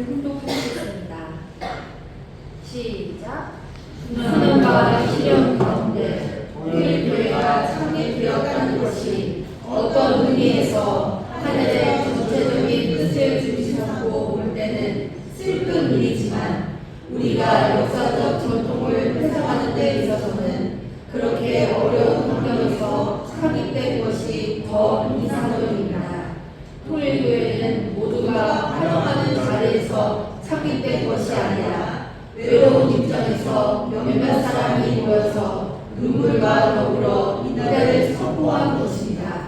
훈독하시겠습니다. 시작. 풍년과 시련 가운데 통일교회가 창립되었다는 것이 어떤 의미에서 하늘의 전체적인 뜻을 중시하고 볼 때는 슬픈 일이지만 우리가 역사적 전통을 회상하는 데 있어서는 그렇게 어려운 환경에서 창립된 것이 더 인상적입니다. 통일교회는 모두가 활용하는 자리에서 창립된 것이 아니라 외로운 입장에서 몇몇 사람이 모여서 눈물과 더불어 이날을 선포한 것입니다.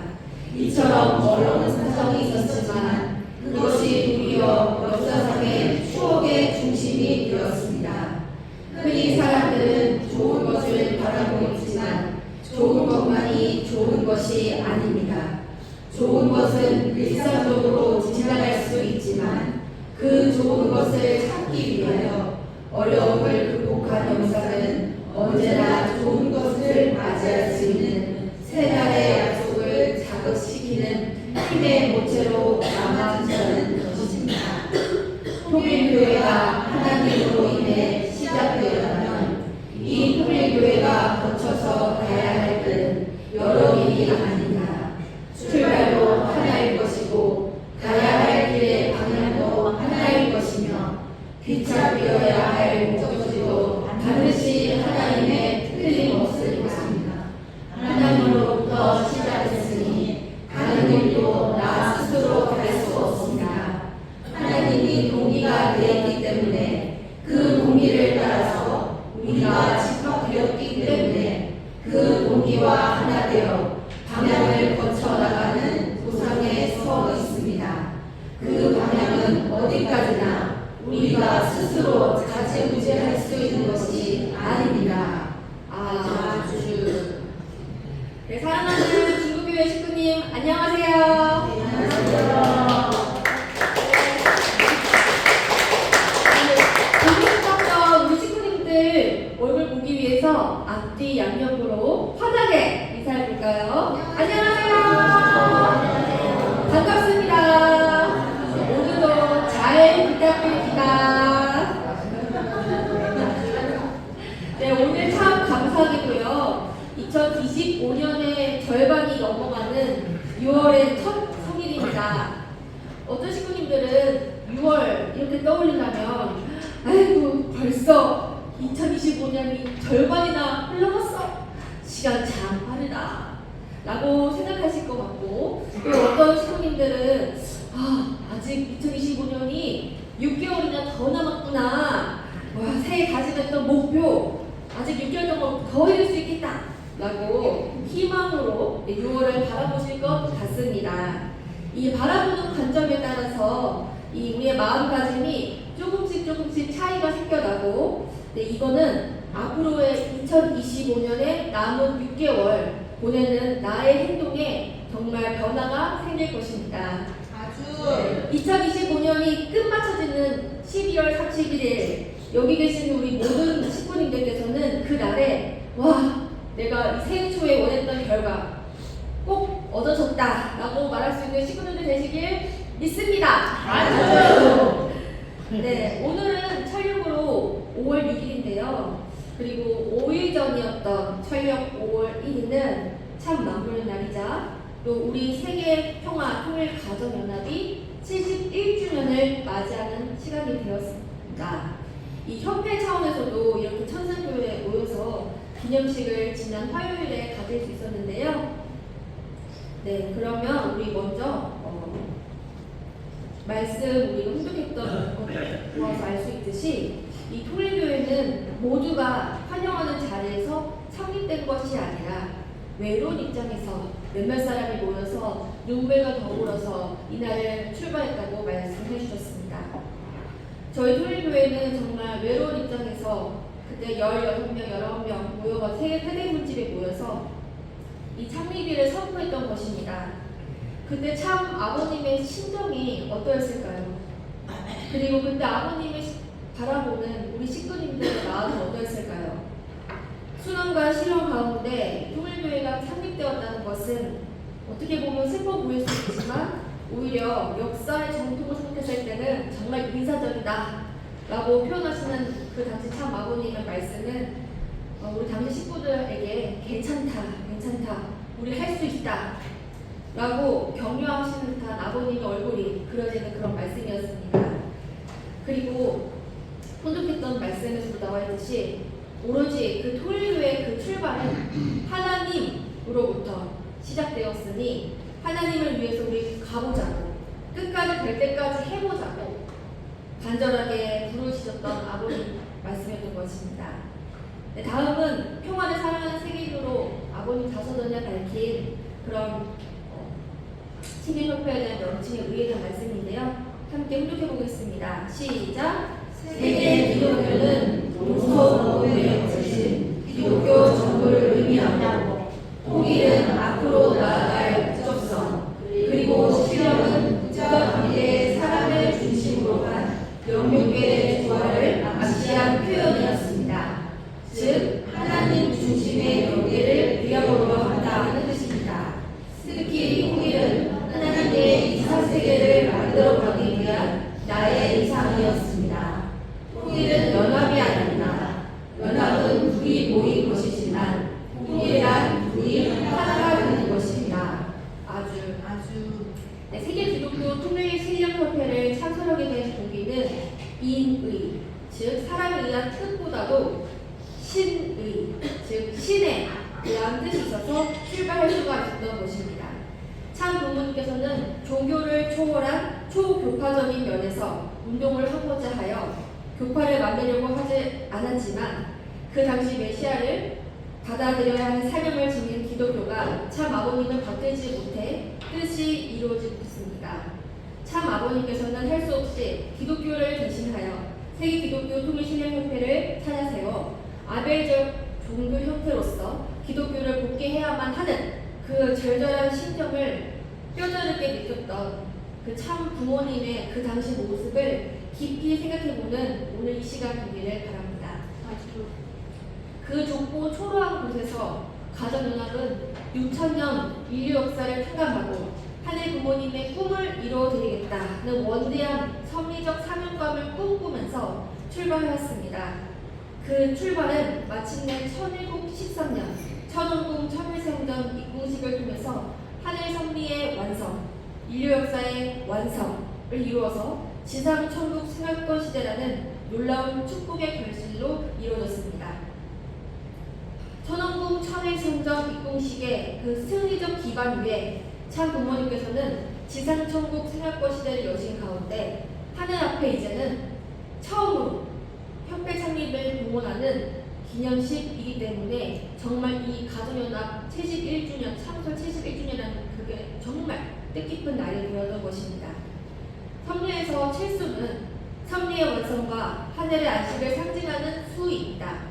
이처럼 어려운 사정이 있었지만 그것이 도리어 역사상의 추억의 중심이 되었습니다. 흔히 사람들은 좋은 것을 바라고 있지만 좋은 것만이 좋은 것이 아닙니다. 좋은 것은 일상적으로 지나갈 수 있지만 그 좋은 것을 찾기 위하여 어려움을 극복한 역사는 언제나 좋은 것을 맞이할 수 있는 새날의 약속을 자극시키는 힘의 모체로 남아있다는 것입니다. 통일교회가 하나님으로 인해 시작되었다면 이 통일교회가 거쳐서 가야 할 길은 여러 길이 아니다. 출발도 하나일 것이고 가야 할 길의 방향도 하나일 것이며 귀착되어야 할 목적지도 반드시 하나님의 틀림없을 것입니다. 하나님으로부터 시작했으니 가는 길도 나 스스로 갈 수 없습니다. 하나님이 동기가 되었기 때문에 그 동기를 따라서 우리가 집합되었기 때문에 그 동기와 하나 되어 방향을 거쳐 나가는 도상에 서 있습니다. 그 방향은 어디까지나 우리가 스스로 자지우지할 수 있는 것이 아닙니다. 아주. 네, 사랑하는 중국교회 식구님 안녕하세요. 오늘 우리 식구님들 얼굴 보기 위해서 앞뒤 양옆으로 환하게 인사해볼까요? 안녕하세요. 반갑습니다. 오늘도 잘 부탁드립니다. 네, 오늘 참 감사하게도요. 2025년의 절반이 넘어가는 6월의 첫 성일입니다. 어떤 식구님들은 6월 이렇게 떠올리면 아이고 벌써 2025년이 절반이나 흘러갔어. 시간 참 빠르다 라고 생각하실 것 같고, 또 어떤 식구님들은 아직 2025년이 6개월이나 더 남았구나. 와, 새해 다짐했던 목표 아직 6개월 동안 더 이룰 수 있겠다 라고 희망으로 6월을 바라보실 것 같습니다. 이 바라보는 관점에 따라서 이 우리의 마음가짐이 조금씩 차이가 생겨나고, 이거는 앞으로의 2025년의 남은 6개월 보내는 나의 행동에 정말 변화가 생길 것입니다. 2025년이 끝마쳐지는 12월 31일 여기 계신 우리 모든 식구님들께서는 그 날에 와, 내가 이 새해 초에 원했던 결과 꼭 얻어졌다 라고 말할 수 있는 식구님들 되시길 믿습니다. 아주. 네, 오늘은 촬영으로 5월 6일인데요. 그리고 5일 전이었던 촬영 5월 1일은 참 맞물린 날이자 또 우리 세계 평화 통일 가정연합이 71주년을 맞이하는 시간이 되었습니다. 이 협회 차원에서도 이렇게 천산교회에 모여서 기념식을 지난 화요일에 가질 수 있었는데요. 네, 그러면 우리 먼저 말씀 우리가 훈독했던 것을 보아서 알 수 있듯이 이 통일교회는 모두가 환영하는 자리에서 창립된 것이 아니라 외로운 입장에서 몇몇 사람이 모여서 눈물과 더불어서 이날을 출발했다고 말씀해 주셨습니다. 저희 통일교회는 정말 외로운 입장에서 그때 16명, 19명 모여서 세대문집에 모여서 이 창립일을 선포했던 것입니다. 그때 참 아버님의 심정이 어떠했을까요? 그리고 그때 아버님의 바라보는 우리 식구님들의 마음은 어떠했을까요? 순환과 실현 가운데 통일교회가 창립되었다는 것은 어떻게 보면 슬퍼 보일 수 있지만 오히려 역사의 정통을 생각했을 때는 정말 인사적이다 라고 표현하시는 그 당시 참 아버님의 말씀은 우리 당시 식구들에게 괜찮다, 우리 할 수 있다 라고 격려하시는 듯한 아버님의 얼굴이 그려지는 그런 말씀이었습니다. 그리고 혼독했던 말씀에서도 나와 있듯이 오로지 그 토일교의 그 출발은 하나님으로부터 시작되었으니 하나님을 위해서 우리 가보자고 끝까지 될 때까지 해보자고 간절하게 부르시셨던 아버님 말씀이었던 것입니다. 네, 다음은 평화를 사랑하는 세계인으로 아버님 다소전에 밝힌 그런 식인협회에 대한 명칭에 의해 된 말씀인데요. 함께 훈독해 보겠습니다. 시작! 세계 기독교는 동서남북의 거친 기독교 정부를 의미하고 통일은 앞으로 나아갈 목적성 그리고 실력은 국가 관계의 사람을 중심으로 한 영육계의 조화를 암시한 표현이었습니다. 즉 하나님 중심의 연계를 위협으로 한다는 뜻입니다. 특히 통일은 하나님의 이사세계를 만들어가기 위한 나의 이상이었습니다. 통일은 연합이 아닙니다. 연합은 둘이 모인 것이지만 통일이란 둘이 하나가 되는 것입니다. 네, 세계 기독교 통일 실력협회를 창설하게 된 동기는 인의, 즉 사람에 의한 뜻보다도 신의, 즉 신에 의한 뜻이 있어서 출발할 수가 있었던 것입니다. 참 부모님께서는 종교를 초월한 초교파적인 면에서 운동을 하고자 하여 교파를 만들려고 하지 않았지만 그 당시 메시아를 받아들여야 하는 사명을 지닌 기독교가 참 아버님을 받들지 못해 뜻이 이루어지고 있습니다. 참 아버님께서는 할 수 없이 기독교를 대신하여 세계 기독교 통일신령협회를 찾아세워 아벨적 종교 형태로서 기독교를 복귀해야만 하는 그 절절한 심정을 뼈저리게 느꼈던 그 참 부모님의 그 당시 모습을 깊이 생각해보는 오늘 이 시간 되기를 바랍니다. 그 좁고 초라한 곳에서 가정연합은 6,000년 인류 역사를 탕감하고 하늘 부모님의 꿈을 이루어드리겠다는 원대한 섭리적 사명감을 꿈꾸면서 출발하였습니다. 그 출발은 마침내 1713년 천원궁 천일성전 입궁식을 통해서 하늘 섭리의 완성, 인류 역사의 완성을 이루어서 지상 천국 승합권 시대라는 놀라운 축복의 결실로 이루어졌습니다. 천원궁 천일성전 입궁식의 그 승리적 기반 위에 참 부모님께서는 지상 천국 승합권 시대를 여신 가운데 하늘 앞에 이제는 처음으로 협회 창립을 공언하는 기념식이기 때문에 정말 이 가정연합 71주년, 창설 71주년이라는 그게 정말 뜻깊은 날이 되었던 것입니다. 섭리에서 칠수는 섭리의 완성과 하늘의 안식을 상징하는 수입니다.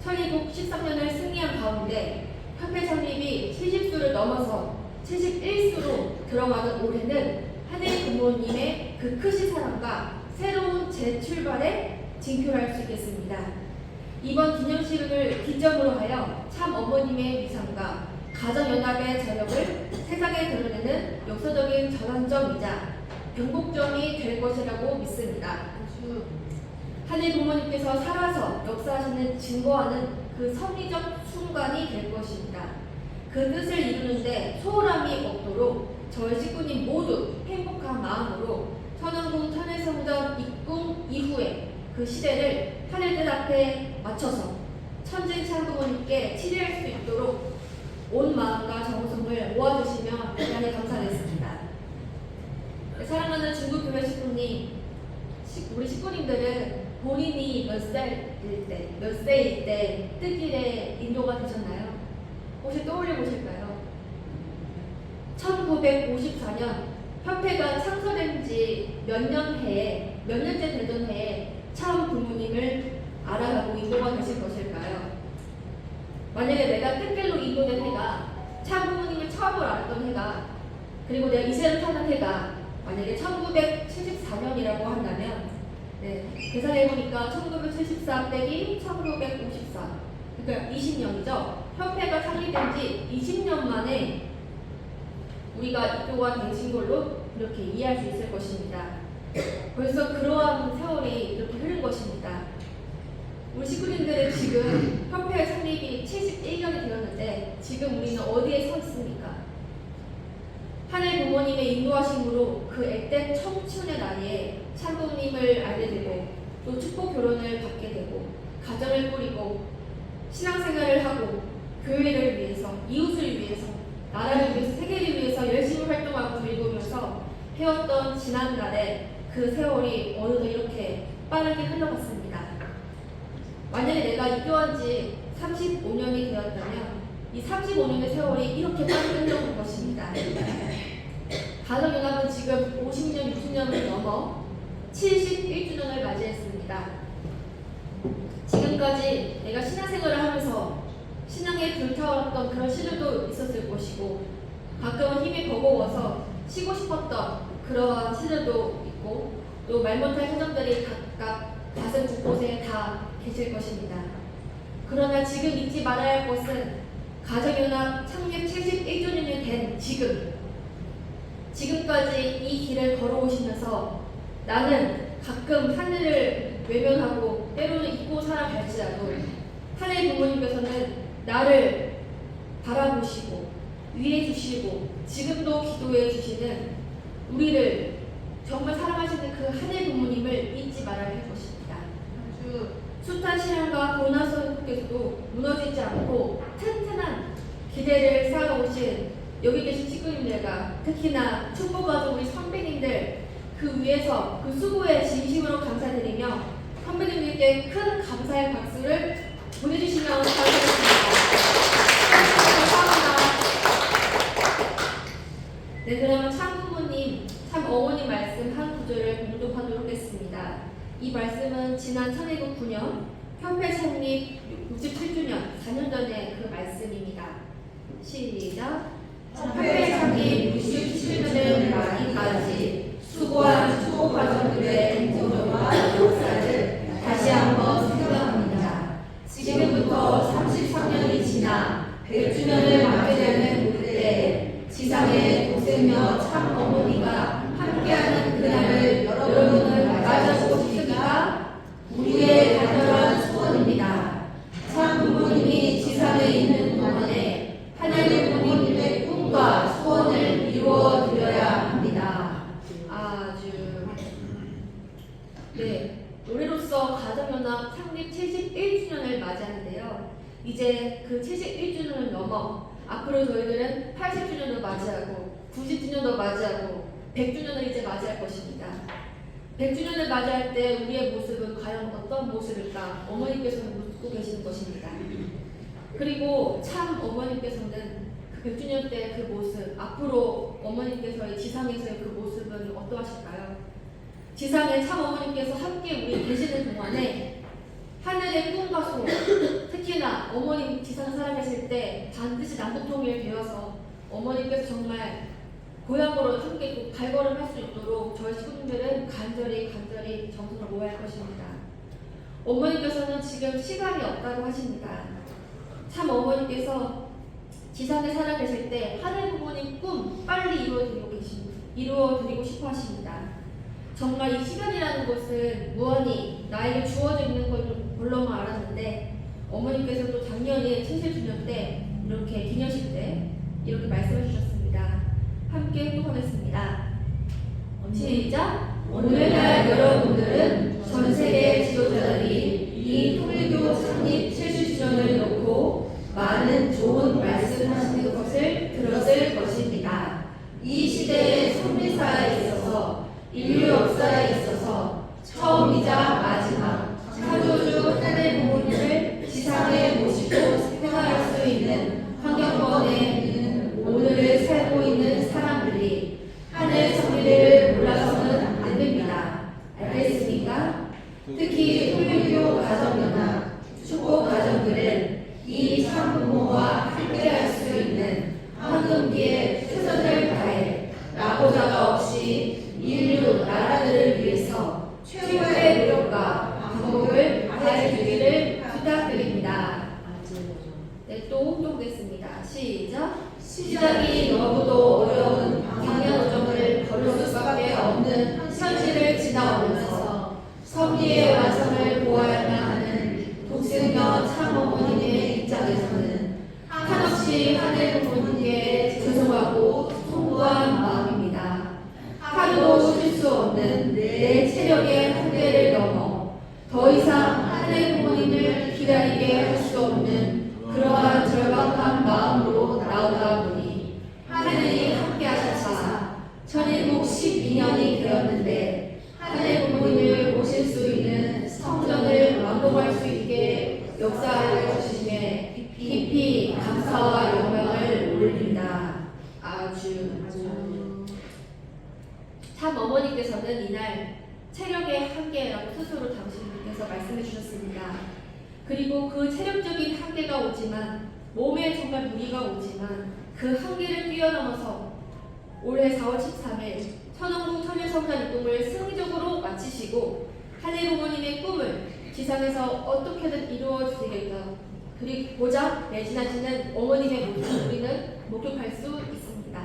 1213년을 승리한 가운데 협회 창립이 70수를 넘어서 71수로 들어가는 올해는 하늘 부모님의 그 크신 사랑과 새로운 재출발에 징표할 수 있겠습니다. 이번 기념식을 기점으로 하여 참 어머님의 위상과 가정연합의 저력을 세상에 드러내는 역사적인 전환점이자 변곡점이 될 것이라고 믿습니다. 하늘 부모님께서 살아서 역사하시는 증거하는 그 섭리적 순간이 될 것입니다. 그 뜻을 이루는데 소홀함이 없도록 저희 식구님 모두 행복한 마음으로 천원궁 천일성전 입궁 이후에 그 시대를 하늘들 앞에 맞춰서 천진 창부모님께 치료할 수 있도록 온 마음과 정성을 모아주시면 대단히 감사하겠습니다. 사랑하는 중국교회 식구님, 우리 식구님들은 본인이 몇 세일 때 뜻길에 인도가 되셨나요? 혹시 떠올려 보실까요? 1954년 협회가 창설된 지 몇 년째 되던 해에 참 부모님을 알아가고 인도가 되실 것일까요? 만약에 내가 뜻길로 인도된 해가 참 부모님을 처음으로 알았던 해가 그리고 내가 이스라엘 타는 해가 만약에 1974년이라고 한다면 계산해보니까 1974 빼기 1954 그러니까 20년이죠. 협회가 창립된 지 20년 만에 우리가 입교가 되신 걸로 이렇게 이해할 수 있을 것입니다. 벌써 그러한 세월이 이렇게 흐른 것입니다. 우리 식구님들은 지금 협회 창립이 71년이 되었는데 지금 우리는 어디에 서 있습니까? 하늘 부모님의 인도하심으로 그 앳된 청춘의 나이에 참부님을 알게 되고 또 축복 결혼을 받게 되고 가정을 꾸리고 신앙생활을 하고 교회를 위해서 이웃을 위해서 나라를 위해서 세계를 위해서 열심히 활동하고 일구면서 해왔던 지난날에 그 세월이 어느덧 이렇게 빠르게 흘러갔습니다. 만약에 내가 입교한 지 35년이 되었다면 이 35년의 세월이 이렇게 빠르게 흘러간 것입니다. 가정연합은 지금 50년, 60년을 넘어 71주년을 맞이했습니다. 지금까지 내가 신앙생활을 하면서 신앙에 불타올랐던 그런 시절도 있었을 것이고 가끔은 힘이 버거워서 쉬고 싶었던 그러한 시절도 있고 또 말 못할 사정들이 각각 가슴 곳곳에 다 계실 것입니다. 그러나 지금 잊지 말아야 할 것은 가정연합 창립 71주년이 된 지금까지 이 길을 걸어오시면서 나는 가끔 하늘을 외면하고 때로는 잊고 살아갈지라도 하늘 부모님께서는 나를 바라보시고 위해 주시고 지금도 기도해 주시는 우리를 정말 사랑하시는 그 하늘 부모님을 잊지 말아야 할 것입니다. 아주 숱한 시련과 고난 속에서도 무너지지 않고 튼튼한 기대를 쌓아오신 여기 계신 친구님들과 특히나 축복가족 우리 선배님들 그 위에서 그 수고에 진심으로 감사드리며 선배님들께 큰 감사의 박수를 보내주시면 감사하겠습니다. 감사합니다. 네, 그러면 참부모님, 참어머니 말씀 한 구절을 봉독하도록 하겠습니다. 이 말씀은 지난 1909년 협회 창립 67주년 4년 전의 그 말씀입니다. 시작. 협회 창립 67주년을 맞이까지 수고한 축복가족들의 공로와 역사를 다시 한번 생각합니다. 지금부터 33년이 지나 100주년을 맞게 되는 그때 지상의 도생녀 참 어머니가 함께하는 그날을 여러분을 맞아보고 싶습니다. 우리의 간절한 소원입니다. 참 부모님이 지상에 있는 동안에 하나님 부모님의 꿈과 소원을 이루어 드려야 합니다. 네, 올해로써 가정연합 창립 71주년을 맞이하는데요. 이제 그 71주년을 넘어 앞으로 저희들은 80주년도 맞이하고 90주년도 맞이하고 100주년을 이제 맞이할 것입니다. 100주년을 맞이할 때 우리의 모습은 과연 어떤 모습일까? 어머니께서는 묻고 계시는 것입니다. 그리고 참 어머니께서는 그 100주년 때 그 모습, 앞으로 어머니께서의 지상에서의 그 모습은 어떠하실까요? 지상에 참 어머니께서 함께 우리 계시는 동안에 하늘의 꿈과 소원, 특히나 어머님 지상 살아계실 때 반드시 남북통일 되어서 어머니께서 정말 고향으로 함께 발걸음할 수 있도록 저희 식구분들은 간절히 정성을 모아야 할 것입니다. 어머니께서는 지금 시간이 없다고 하십니다. 참 어머니께서 지상에 살아계실 때 하늘 부모님 꿈 빨리 이루어드리고 싶어 하십니다. 정말 이 시간이라는 것은 무한히 나에게 주어져 있는 걸로만 알았는데 어머니께서도 작년에 70주년 때 이렇게 기념식 때 이렇게 말씀해 주셨습니다. 함께 행동하겠습니다. 시작! 오늘날 여러분들은 전 세계 지도자들이 이 통일교 창립 70주년을 놓고 많은 좋은 말씀하시는 것을 들었을 것입니다. 이 시대의 선미사에 있어서 인류 역사에 있어서 처음이자 마지막 창조주 하늘 부모님을 지상에 모시고 생활할 수 있는 환경권에 있는 오늘을 살고 있는 사람들이 하늘 섭리를 몰라서는 안 됩니다. 알겠습니까? 특히 통일교 가정연합 축복 가정들은 이 참부모와 함께할 수 있는 황금기에 최선을 다해 나고자가 없이 인류 나라들을 위해서 최고의 노력과 방법을 다해 주기를 부탁드립니다. 네, 또 홍독됐습니다. 시작! 시작이 너무도 어려운 방향 우정을 걸을 수 기다리게 할 수 없는 그러한 절박한 마음으로 나오다 보니 하늘이 함께 하셔서 천일국 12년이 되었는데 하늘 부모님을 모실 수 있는 성전을 완공할 수 있게 역사하여 주심에 깊이 감사와 영광을 올립니다. 아주 참 어머니께서는 이날 체력의 한계라고 스스로 당신께서 말씀해 주셨습니다. 그리고 그 체력적인 한계가 오지만 몸에 정말 무리가 오지만 그 한계를 뛰어넘어서 올해 4월 13일 천원국 천일성전 입궁을 승리적으로 마치시고 하늘 부모님의 꿈을 지상에서 어떻게든 이루어 주시겠다. 그리고자 매진하시는 어머님의 모습을 우리는 목격할 수 있습니다.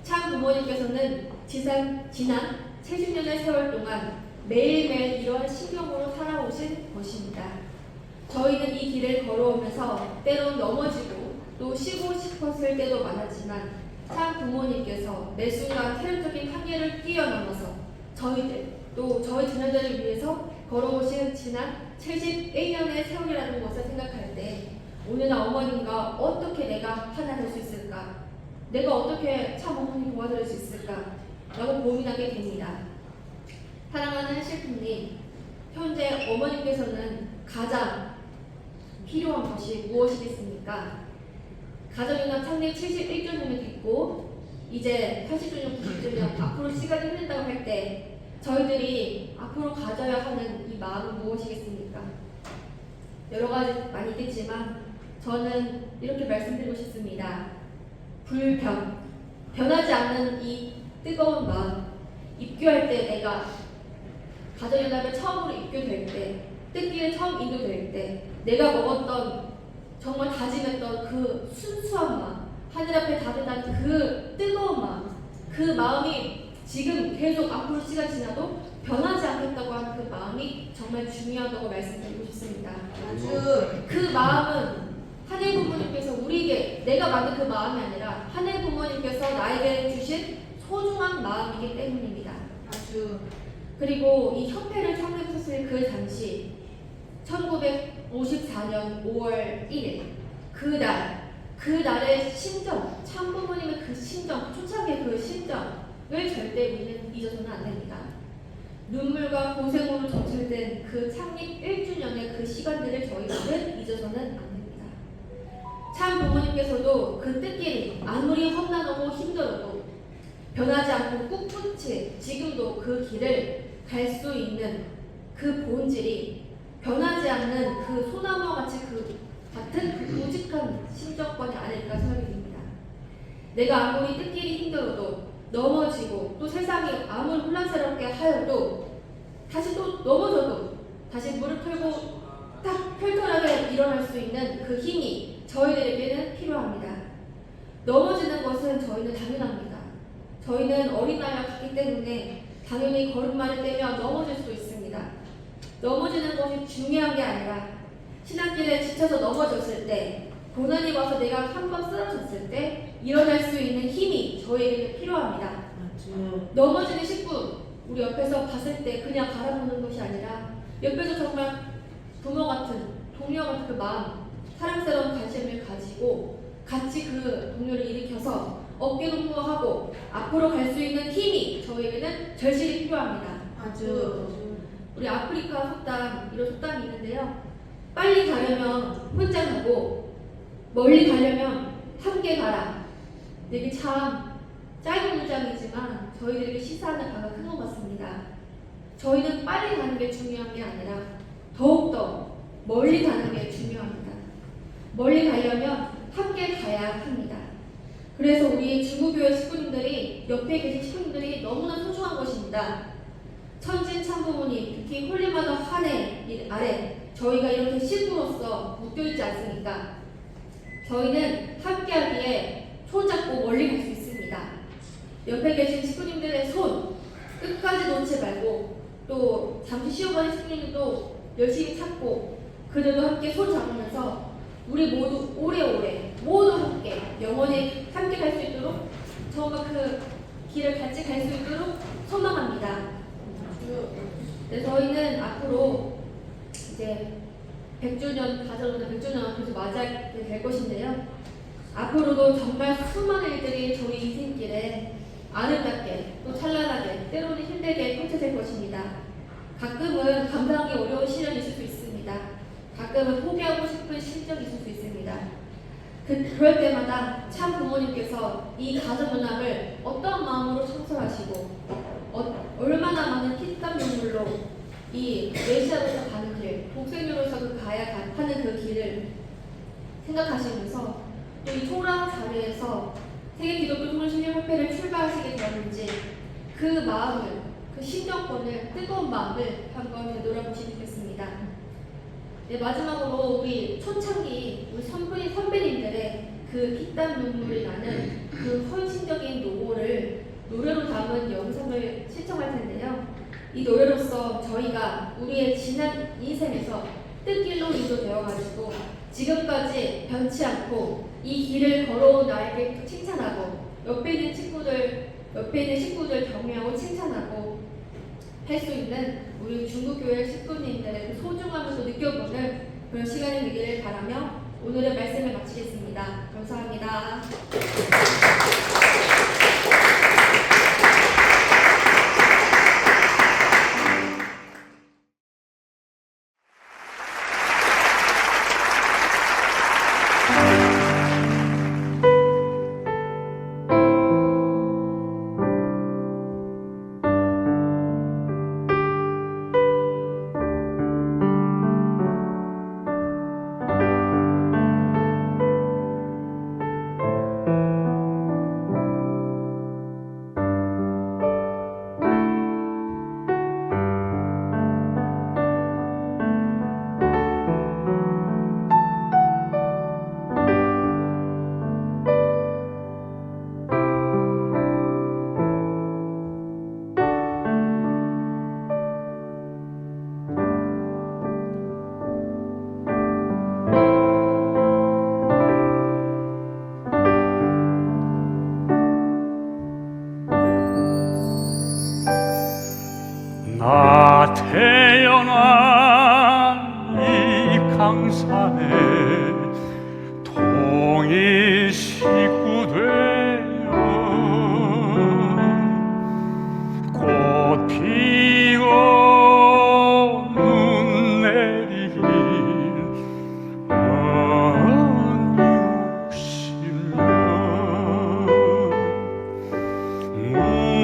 참 부모님께서는 지난 70년의 세월 동안 매일매일 이러한 신경으로 살아오신 것입니다. 저희는 이 길을 걸어오면서 때론 넘어지고 또 쉬고 싶었을 때도 많았지만 참 부모님께서 매 순간 체력적인 한계를 뛰어넘어서 저희들 또 저희 자녀들을 위해서 걸어오신 지난 71년의 세월이라는 것을 생각할 때 오늘날 어머님과 어떻게 내가 하나 될 수 있을까? 내가 어떻게 참 어머님 도와드릴 수 있을까? 라고 고민하게 됩니다. 사랑하는 실프님, 현재 어머님께서는 가장 필요한 것이 무엇이겠습니까? 가정연합 창립 71주년이 됐고 이제 80주년, 90주년 앞으로 시간이 흐른다고 할 때 저희들이 앞으로 가져야 하는 이 마음은 무엇이겠습니까? 여러 가지 많이 있겠지만 저는 이렇게 말씀드리고 싶습니다. 변하지 않는 이 뜨거운 마음, 입교할 때 내가 가정연합에 처음으로 입교될 때, 뜻길에 처음 인도될 때 내가 먹었던 정말 다짐했던 그 순수한 마음, 하늘 앞에 다듬는 그 뜨거운 마음, 그 마음이 지금 계속 앞으로 시간 지나도 변하지 않겠다고 하는 그 마음이 정말 중요하다고 말씀드리고 싶습니다. 그 마음은 하늘 부모님께서 우리에게 내가 만든 그 마음이 아니라 하늘 부모님께서 나에게 주신 소중한 마음이기 때문입니다. 그리고 이 협회를 창립했을 그 당시 1954년 5월 1일 그날의 심정, 참부모님의 그 심정, 초창기의 그 심정을 절대 우리는 잊어서는 안 됩니다. 눈물과 고생으로 점철된 그 창립 1주년의 그 시간들을 저희는 잊어서는 안 됩니다. 참 부모님께서도 그 뜻길이 아무리 험난하고 힘들어도 변하지 않고 꿋꿋이 지금도 그 길을 갈 수 있는 그 본질이 변하지 않는 그 소나무와 같이 같은 그 우직한 심정권이 아닐까 생각이 듭니다. 내가 아무리 뜻길이 힘들어도 넘어지고 또 세상이 아무리 혼란스럽게 하여도 다시 또 넘어져도 다시 무릎 꿇고 딱 펼쳐나게 일어날 수 있는 그 힘이 저희들에게는 필요합니다. 넘어지는 것은 저희는 당연합니다. 저희는 어린 나이가 갔기 때문에 당연히 걸음마를 떼며 넘어질 수도 있습니다. 넘어지는 것이 중요한 게 아니라 신앙길에 지쳐서 넘어졌을 때 고난이 와서 내가 한번 쓰러졌을 때 일어날 수 있는 힘이 저에게는 필요합니다. 넘어지는 10분 우리 옆에서 봤을 때 그냥 바라보는 것이 아니라 옆에서 정말 부모 같은 동료 같은 그 마음 사랑스러운 관심을 가지고 같이 그 동료를 일으켜서 어깨 동무하고 앞으로 갈 수 있는 힘이 저에게는 절실히 필요합니다. 우리 아프리카 속담 이런 속담이 있는데요. 빨리 가려면 혼자 가고 멀리 가려면 함께 가라. 이게 참 짧은 문장이지만 저희들에게 시사하는 바가 큰 것 같습니다. 저희는 빨리 가는 게 중요한 게 아니라 더욱더 멀리 가는 게 중요합니다. 멀리 가려면 함께 가야 합니다. 그래서 우리 중구교회 식구님들이 옆에 계신 식구님들이 너무나 소중한 것입니다. 천진 참부모님, 특히 홀리마더 한해 아래 저희가 이렇게 식구로서 묶여있지 않습니까? 저희는 함께하기에 손잡고 멀리 갈 수 있습니다. 옆에 계신 식구님들의 손 끝까지 놓지 말고 또 잠시 쉬어가는 식구님들도 열심히 찾고 그들도 함께 손 잡으면서 우리 모두 오래오래 모두 함께 영원히 함께 갈 수 있도록 정말 그 길을 같이 갈 수 있도록 소망합니다. 네, 저희는 앞으로 이제 100주년 가정문화 100주년 앞에서 맞이하게 될 것인데요. 앞으로도 정말 수많은 일들이 저희 인생길에 아름답게 또 찬란하게 때로는 힘들게 펼쳐질 것입니다. 가끔은 감당하기 어려운 시련이 있을 수 있습니다. 가끔은 포기하고 싶은 심정이 있을 수 있습니다. 그럴 때마다 참 부모님께서 이 가정문학을 어떤 마음으로 청소하시고 얼마나 많은 피땀 눈물로 이 메시아로서 가는 길, 독생녀로서 가야 하는 그 길을 생각하시면서 또 이 초라한 자리에서 세계기독교 통일신령협회를 출발하시게 되었는지 그 마음을, 그 심정권을, 뜨거운 마음을 한번 되돌아보시면 좋겠습니다. 네, 마지막으로 우리 초창기 우리 선배님들의 그 피땀 눈물이 나는 그 헌신적인 노고를 노래로 담은 영상을 시청할 텐데요. 이 노래로서 저희가 우리의 지난 인생에서 뜻길로 인도되어가지고 지금까지 변치 않고 이 길을 걸어온 나에게 칭찬하고 옆에 있는 식구들 격려하고 칭찬하고 할 수 있는 우리 중국교회 식구님들의 그 소중함을 또 느껴보는 그런 시간이 되기를 바라며 오늘의 말씀을 마치겠습니다. 감사합니다. 나 태어난 이 강산에 통일 식구 되어 꽃 피고 눈 내린 60년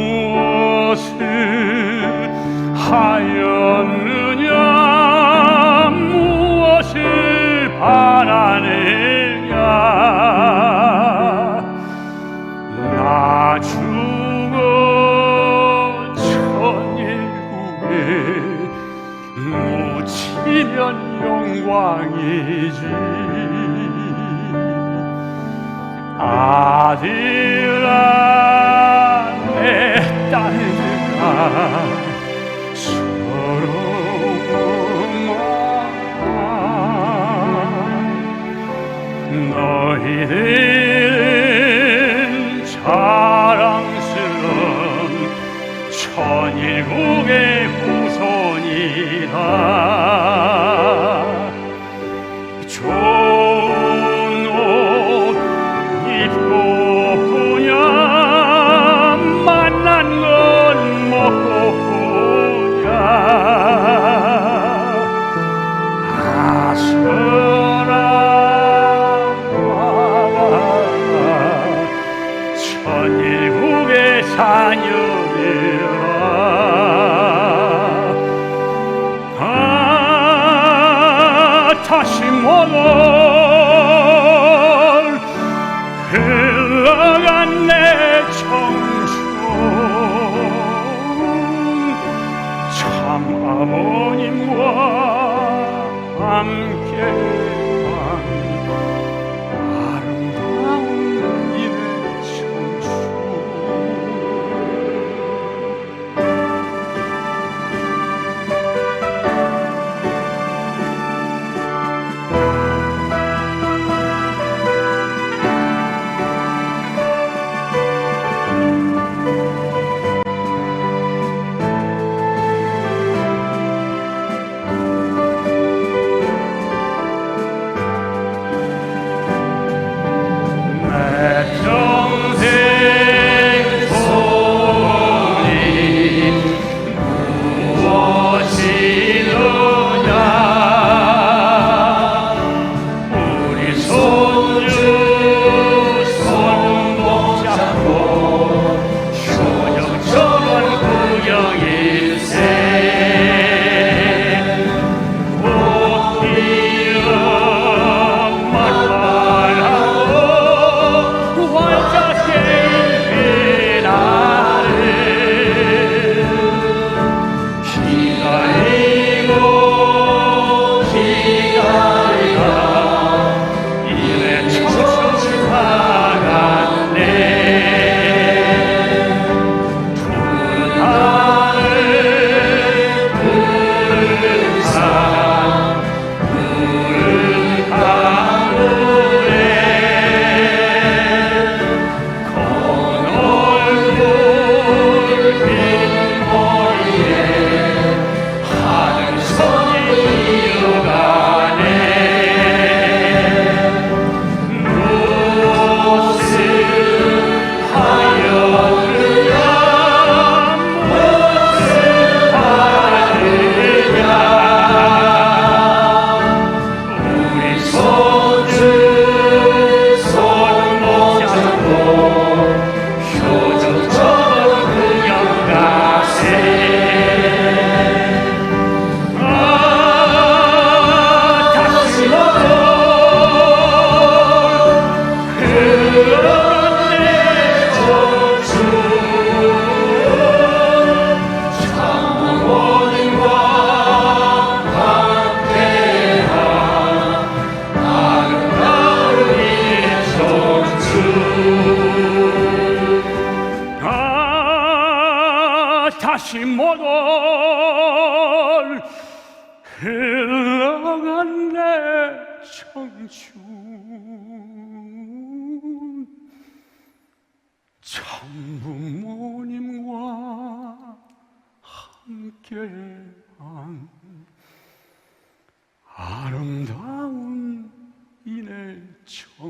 무엇을 하였느냐 무엇을 바라느냐 나 죽어 천일국에 묻히면 영광이지 아들아 내 딸들아 너희들은 자랑스러운 천일국의 후손이다 좋은 옷 입고 보냐 만난 건 먹고 보냐 아서라 천일국의 자녀들아 다시 모두 흘러간 내 청춘 참 아버님과 함께한 아름다운 이내 청춘 흘러간 내 청춘 천부모님과 함께한 아름다운 이내 청춘